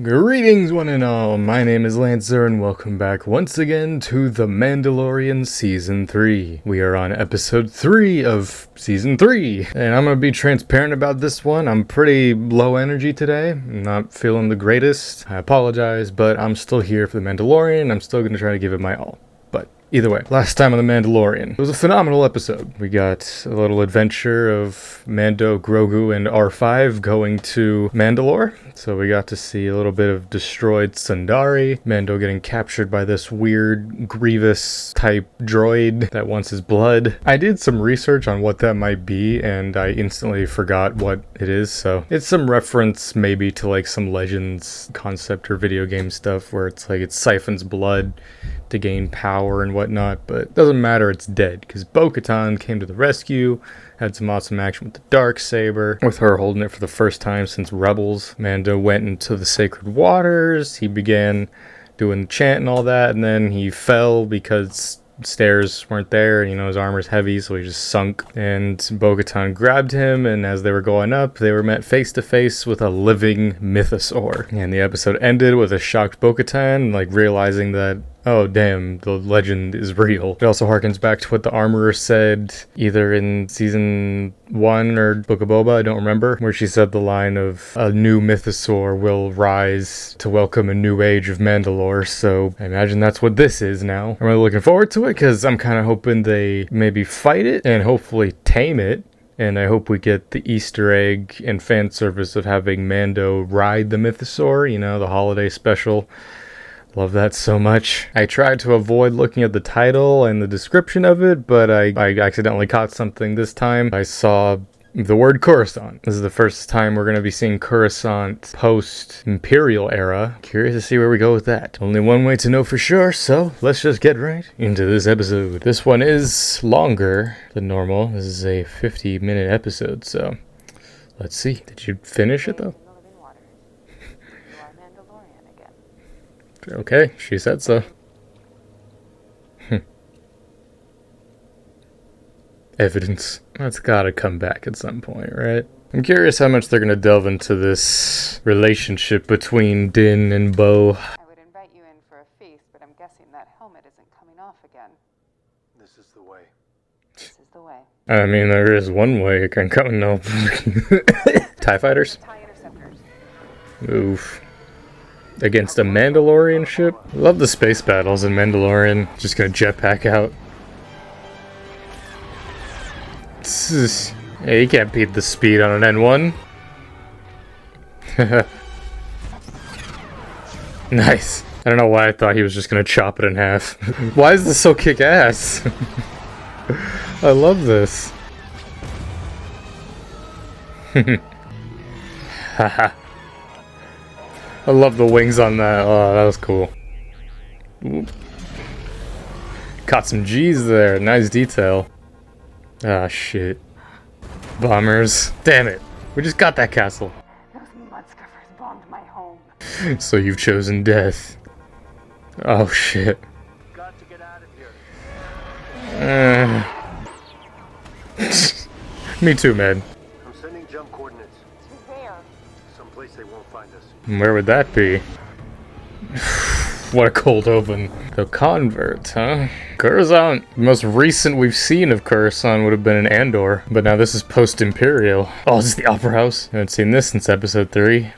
Greetings one and all, my name is Lancer and welcome back once again to The Mandalorian Season 3. We are on episode 3 of Season 3, and I'm gonna be transparent about this one. I'm pretty low energy today, I'm not feeling the greatest. I apologize, but I'm still here for The Mandalorian, I'm still gonna try to give it my all. But either way, last time on The Mandalorian, it was a phenomenal episode. We got a little adventure of Mando, Grogu, and R5 going to Mandalore. So we got to see a little bit of destroyed Sundari, Mando getting captured by this weird Grievous type droid that wants his blood. I did some research on what that might be and I instantly forgot what it is, so it's some reference maybe to like some Legends concept or video game stuff where it's like it siphons blood to gain power and whatnot, but it doesn't matter, it's dead because Bo Katan came to the rescue, had some awesome action with the Darksaber, with her holding it for the first time since Rebels. Mando went into the sacred waters, he began doing the chant and all that, and then he fell because stairs weren't there, and his armor's heavy, so he just sunk, and Bo-Katan grabbed him, and as they were going up, they were met face to face with a living mythosaur. And the episode ended with a shocked Bo-Katan, like realizing that, oh damn, the legend is real. It also harkens back to what the armorer said either in season 1 or Book of Boba, I don't remember, where she said the line of a new mythosaur will rise to welcome a new age of Mandalore. So I imagine that's what this is now. I'm really looking forward to it because I'm kind of hoping they maybe fight it and hopefully tame it. And I hope we get the Easter egg and fan service of having Mando ride the mythosaur, the holiday special. Love that so much. I tried to avoid looking at the title and the description of it, but I accidentally caught something this time. I saw the word Coruscant. This is the first time we're going to be seeing Coruscant post-Imperial era. Curious to see where we go with that. Only one way to know for sure, so let's just get right into this episode. This one is longer than normal. This is a 50-minute episode, so let's see. Did you finish it, though? Okay, she said so. Evidence. That's gotta come back at some point, right? I'm curious how much they're gonna delve into this relationship between Din and Bo. I would invite you in for a feast, but I'm guessing that helmet isn't coming off again. This is the way. This is the way. I mean, there is one way it can come. No. TIE fighters? TIE interceptors. Oof. Against a Mandalorian ship? Love the space battles in Mandalorian. Just gonna jetpack out. Yeah, you can't beat the speed on an N1. Nice. I don't know why I thought he was just gonna chop it in half. Why is this so kick-ass? I love this. Haha. I love the wings on that. Oh, that was cool. Ooh. Caught some G's there. Nice detail. Ah, shit. Bombers. Damn it. We just got that castle. Those mudstuffers bombed my home. So you've chosen death. Oh, shit. Got to get out of here. Me too, man. I'm sending jump coordinates. To where? Someplace they won't find us. Where would that be? What a cold open. The convert, huh? Coruscant. The most recent we've seen of Coruscant would have been in Andor, but now this is post-Imperial. Oh, this is the Opera House. I haven't seen this since episode 3.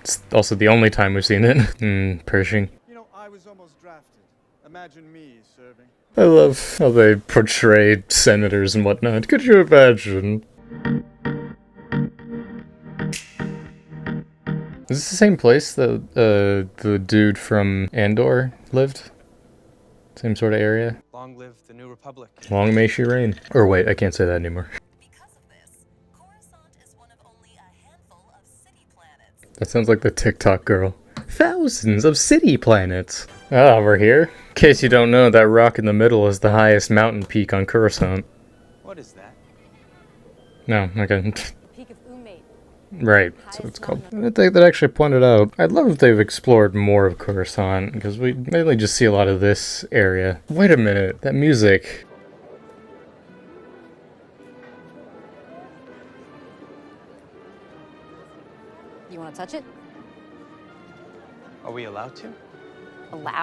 It's also the only time we've seen it. Pershing. I was almost drafted. Imagine me serving. I love how they portray senators and whatnot. Could you imagine? Is this the same place that the dude from Andor lived? Same sort of area? Long live the New Republic. Long may she reign. Or wait, I can't say that anymore. Because of this, Coruscant is one of only a handful of city planets. That sounds like the TikTok girl. Thousands of city planets. Ah, we're here. In case you don't know, that rock in the middle is the highest mountain peak on Coruscant. What is that? No, okay. Peak of Umate. Right, that's what it's called. I think that actually pointed out. I'd love if they've explored more of Coruscant, because we mainly just see a lot of this area. Wait a minute, that music. You want to touch it? Are we allowed to?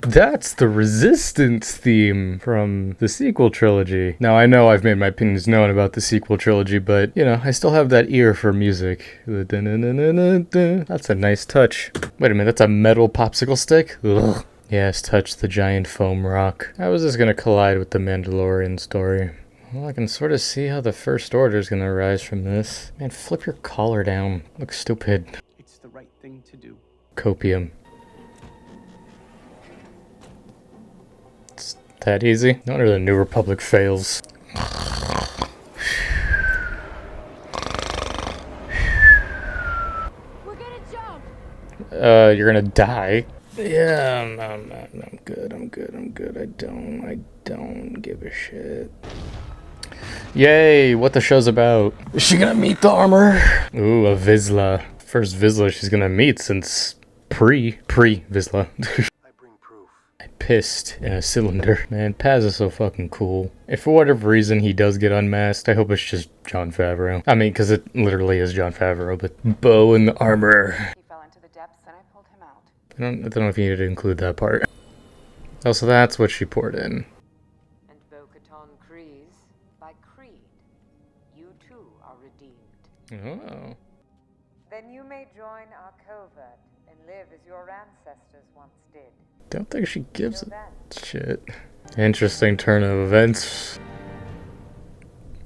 That's the Resistance theme from the sequel trilogy. Now, I know I've made my opinions known about the sequel trilogy, but, you know, I still have that ear for music. That's a nice touch. Wait a minute, that's a metal popsicle stick? Ugh. Yes, touch the giant foam rock. How is this gonna collide with the Mandalorian story? Well, I can sort of see how the First Order is gonna arise from this. Man, flip your collar down. Looks stupid. It's the right thing to do. Copium. It's that easy? No wonder the New Republic fails. We're gonna jump. You're gonna die. Yeah, I'm good. I don't give a shit. Yay, what the show's about. Is she gonna meet the armor? Ooh, a Vizsla. First Vizsla she's gonna meet since pre-Vizsla. I bring proof. I pissed in a cylinder. Man, Paz is so fucking cool. If for whatever reason he does get unmasked, I hope it's just Jon Favreau. I mean, because it literally is Jon Favreau, but Bo in the armor. He fell into the depths and I pulled him out. I don't know if you needed to include that part. Oh, so that's what she poured in. And Bo Katan Kryze, by creed, you too are redeemed. Oh. Then you may join our covert and live as your ancestors once did. Don't think she gives Till a then. shit. Interesting turn of events.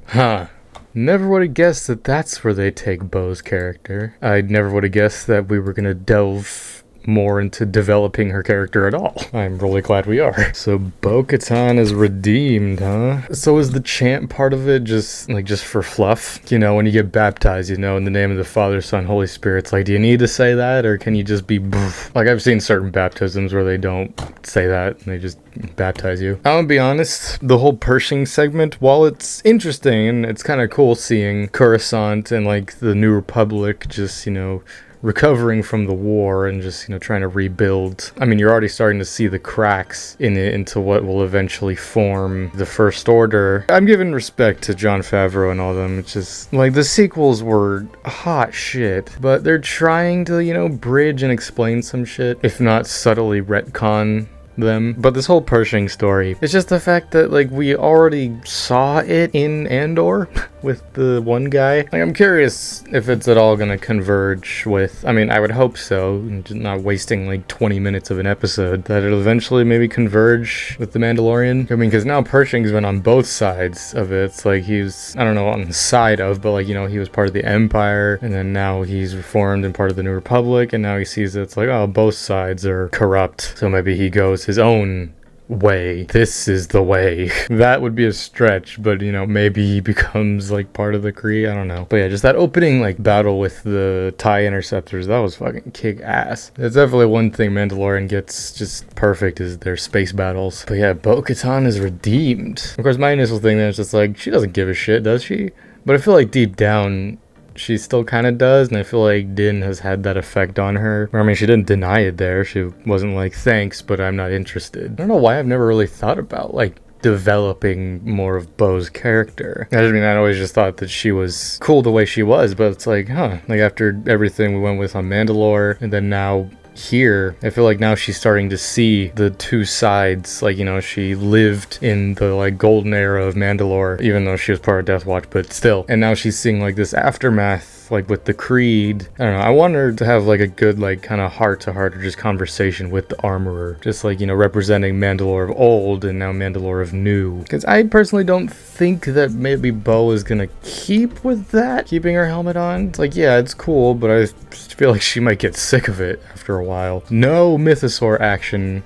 Huh. Never would have guessed that that's where they take Bo's character. I never would have guessed that we were gonna delve more into developing her character at all. I'm really glad we are. So Bo Katan is redeemed, huh? So is the chant part of it just for fluff? You know, when you get baptized, you know, in the name of the Father, Son, Holy Spirit, it's like, do you need to say that, or can you just be like, I've seen certain baptisms where they don't say that and they just baptize you. I'm gonna be honest, the whole Pershing segment, while it's interesting and it's kind of cool seeing Coruscant and like the New Republic just, you know, recovering from the war and just, you know, trying to rebuild. I mean, you're already starting to see the cracks in it into what will eventually form the First Order. I'm giving respect to Jon Favreau and all of them. It's just, like, the sequels were hot shit, but they're trying to, you know, bridge and explain some shit, if not subtly retcon them. But this whole Pershing story, it's just the fact that, like, we already saw it in Andor with the one guy. Like, I'm curious if it's at all gonna converge with, I mean, I would hope so, and just not wasting like 20 minutes of an episode, that it'll eventually maybe converge with the Mandalorian. I mean, because now Pershing's been on both sides of it. It's like he was, I don't know, on the side of, but like, you know, he was part of the Empire, and then now he's reformed and part of the New Republic, and now he sees that it's like, oh, both sides are corrupt, so maybe he goes his own way. This is the way. That would be a stretch, but you know, maybe he becomes like part of the Kree. I don't know. But yeah, just that opening like battle with the TIE interceptors, that was fucking kick ass. That's definitely one thing Mandalorian gets just perfect, is their space battles. But yeah, Bo Katan is redeemed. Of course, my initial thing there is just like, she doesn't give a shit, does she? But I feel like deep down she still kind of does, and I feel like Din has had that effect on her. I mean, she didn't deny it there. She wasn't like, thanks, but I'm not interested. I don't know why I've never really thought about, like, developing more of Bo's character. I mean, I always just thought that she was cool the way she was, but it's like, huh, like, after everything we went with on Mandalore, and then now here, I feel like now she's starting to see the two sides. Like, you know, she lived in the like golden era of Mandalore, even though she was part of Death Watch, but still. And now she's seeing like this aftermath, like with the Creed. I don't know, I want her to have like a good like kind of heart-to-heart or just conversation with the Armorer, just like, you know, representing Mandalore of old and now Mandalore of new. Because I personally don't think that maybe Bo is gonna keep with that, keeping her helmet on. It's like, yeah, it's cool, but I feel like she might get sick of it after a while. No mythosaur action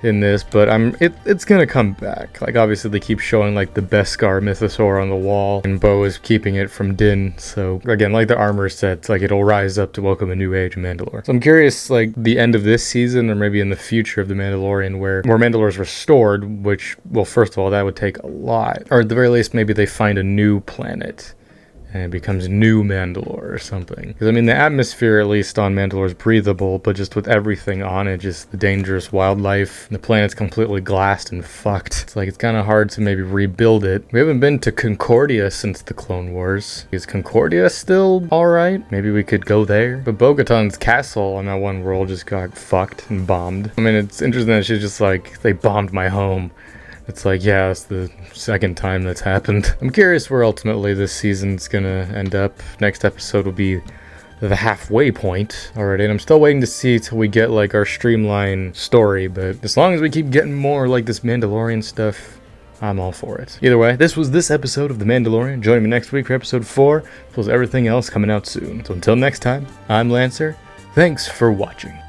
in this, but it's gonna come back. Like, obviously they keep showing like the Beskar mythosaur on the wall, and Bo is keeping it from Din. So again, like the Armor said, it's like it'll rise up to welcome a new age of Mandalore. So I'm curious, like the end of this season, or maybe in the future of the Mandalorian, where Mandalore is restored. Which, well, first of all, that would take a lot, or at the very least, maybe they find a new planet. and it becomes New Mandalore or something. Because, I mean, the atmosphere, at least on Mandalore, is breathable, but just with everything on it, just the dangerous wildlife, the planet's completely glassed and fucked. It's like, it's kind of hard to maybe rebuild it. We haven't been to Concordia since the Clone Wars. Is Concordia still alright? Maybe we could go there. But Bo Katan's castle on that one world just got fucked and bombed. I mean, it's interesting that she's just like, they bombed my home. It's like, yeah, it's the second time that's happened. I'm curious where ultimately this season's gonna end up. Next episode will be the halfway point already, and I'm still waiting to see till we get like our streamlined story, but as long as we keep getting more like this Mandalorian stuff, I'm all for it. Either way, this was this episode of The Mandalorian. Join me next week for episode 4, plus everything else coming out soon. So until next time, I'm Lancer. Thanks for watching.